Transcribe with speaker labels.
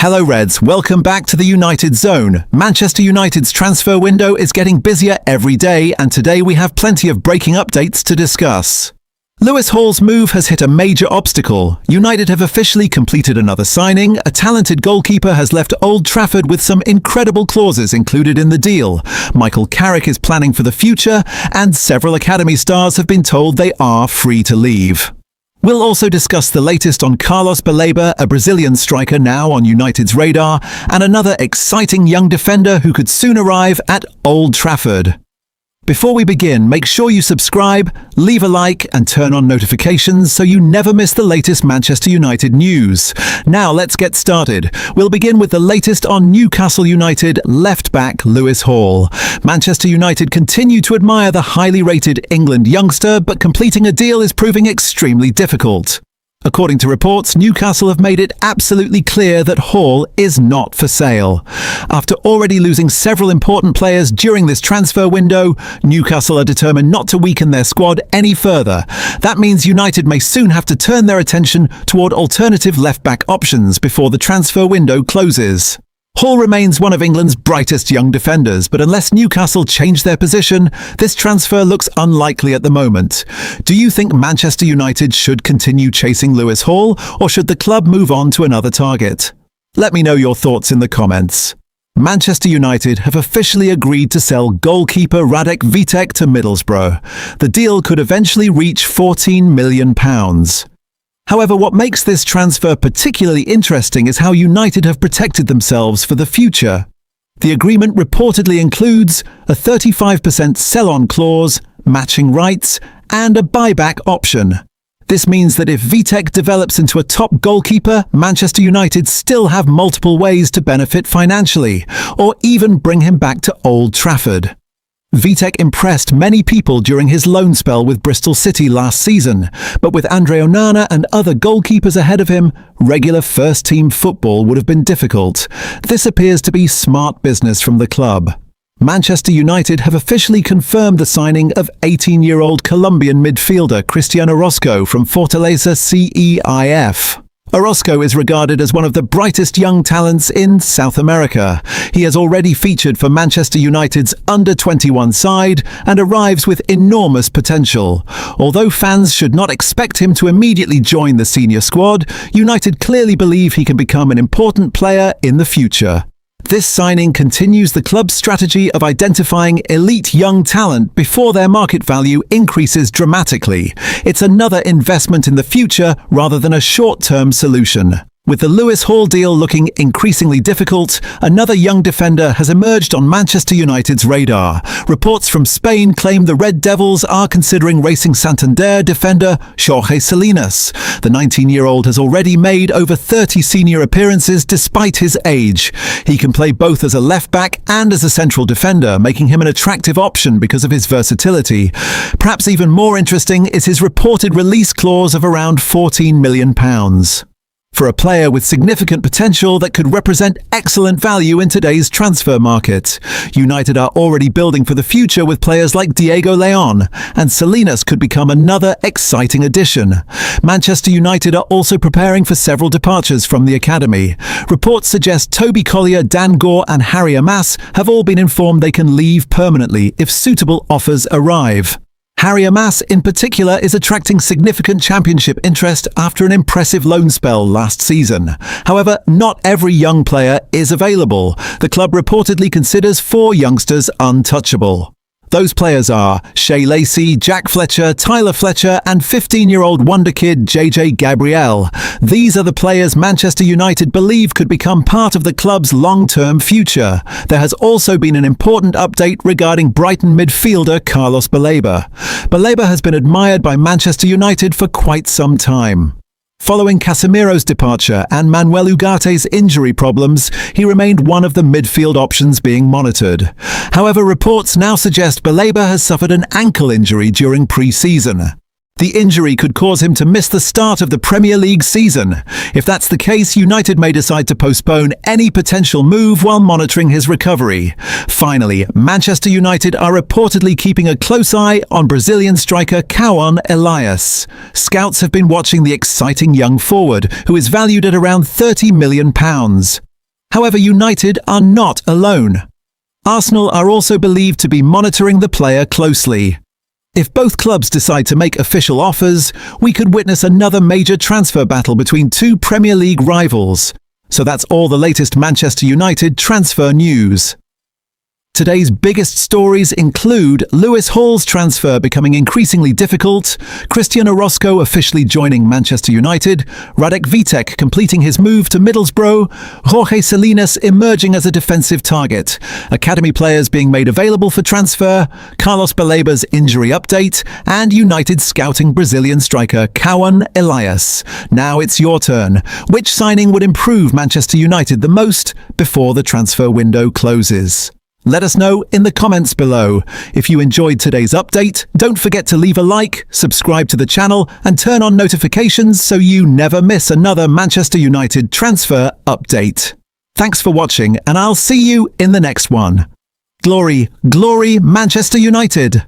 Speaker 1: Hello Reds, welcome back to the United Zone. Manchester United's transfer window is getting busier every day, and today we have plenty of breaking updates to discuss. Lewis Hall's move has hit a major obstacle. United have officially completed another signing. A talented goalkeeper has left Old Trafford with some incredible clauses included in the deal. Michael Carrick is planning for the future, and several academy stars have been told they are free to leave. We'll also discuss the latest on Carlos Baleba, a Brazilian striker now on United's radar, and another exciting young defender who could soon arrive at Old Trafford. Before we begin, make sure you subscribe, leave a like, and turn on notifications so you never miss the latest Manchester United news. Now let's get started. We'll begin with the latest on Newcastle United left-back Lewis Hall. Manchester United continue to admire the highly rated England youngster, but completing a deal is proving extremely difficult. According to reports, Newcastle have made it absolutely clear that Hall is not for sale. After already losing several important players during this transfer window, Newcastle are determined not to weaken their squad any further. That means United may soon have to turn their attention toward alternative left-back options before the transfer window closes. Hall remains one of England's brightest young defenders, but unless Newcastle change their position, this transfer looks unlikely at the moment. Do you think Manchester United should continue chasing Lewis Hall, or should the club move on to another target? Let me know your thoughts in the comments. Manchester United have officially agreed to sell goalkeeper Vitek to Middlesbrough. The deal could eventually reach £14 million. However, what makes this transfer particularly interesting is how United have protected themselves for the future. The agreement reportedly includes a 35% sell-on clause, matching rights, and a buyback option. This means that if Vitek develops into a top goalkeeper, Manchester United still have multiple ways to benefit financially, or even bring him back to Old Trafford. Vitek impressed many people during his loan spell with Bristol City last season, but with Andre Onana and other goalkeepers ahead of him, regular first-team football would have been difficult. This appears to be smart business from the club. Manchester United have officially confirmed the signing of 18-year-old Colombian midfielder Cristian Orozco from Fortaleza CEIF. Orozco is regarded as one of the brightest young talents in South America. He has already featured for Manchester United's under-21 side and arrives with enormous potential. Although fans should not expect him to immediately join the senior squad, United clearly believe he can become an important player in the future. This signing continues the club's strategy of identifying elite young talent before their market value increases dramatically. It's another investment in the future rather than a short-term solution. With the Lewis Hall deal looking increasingly difficult, another young defender has emerged on Manchester United's radar. Reports from Spain claim the Red Devils are considering Racing Santander defender Jorge Salinas. The 19-year-old has already made over 30 senior appearances despite his age. He can play both as a left-back and as a central defender, making him an attractive option because of his versatility. Perhaps even more interesting is his reported release clause of around £14 million. For a player with significant potential that could represent excellent value in today's transfer market. United are already building for the future with players like Diego Leon, and Salinas could become another exciting addition. Manchester United are also preparing for several departures from the academy. Reports suggest Toby Collier, Dan Gore and Harry Amas have all been informed they can leave permanently if suitable offers arrive. Harry Amas, in particular, is attracting significant championship interest after an impressive loan spell last season. However, not every young player is available. The club reportedly considers 4 youngsters untouchable. Those players are Shea Lacey, Jack Fletcher, Tyler Fletcher and 15-year-old wonder kid JJ Gabriel. These are the players Manchester United believe could become part of the club's long-term future. There has also been an important update regarding Brighton midfielder Carlos Baleba. Baleba has been admired by Manchester United for quite some time. Following Casemiro's departure and Manuel Ugate's injury problems, he remained one of the midfield options being monitored. However, reports now suggest Baleba has suffered an ankle injury during pre-season. The injury could cause him to miss the start of the Premier League season. If that's the case, United may decide to postpone any potential move while monitoring his recovery. Finally, Manchester United are reportedly keeping a close eye on Brazilian striker Cauã Elias. Scouts have been watching the exciting young forward, who is valued at around £30 million. However, United are not alone. Arsenal are also believed to be monitoring the player closely. If both clubs decide to make official offers, we could witness another major transfer battle between two Premier League rivals. So that's all the latest Manchester United transfer news. Today's biggest stories include Lewis Hall's transfer becoming increasingly difficult, Christian Orozco officially joining Manchester United, Radek Vitek completing his move to Middlesbrough, Jorge Salinas emerging as a defensive target, academy players being made available for transfer, Carlos Balaba's injury update, and United scouting Brazilian striker Cauã Elias. Now it's your turn. Which signing would improve Manchester United the most before the transfer window closes? Let us know in the comments below. If you enjoyed today's update, don't forget to leave a like, subscribe to the channel, and turn on notifications so you never miss another Manchester United transfer update. Thanks for watching, and I'll see you in the next one. Glory, glory, Manchester United!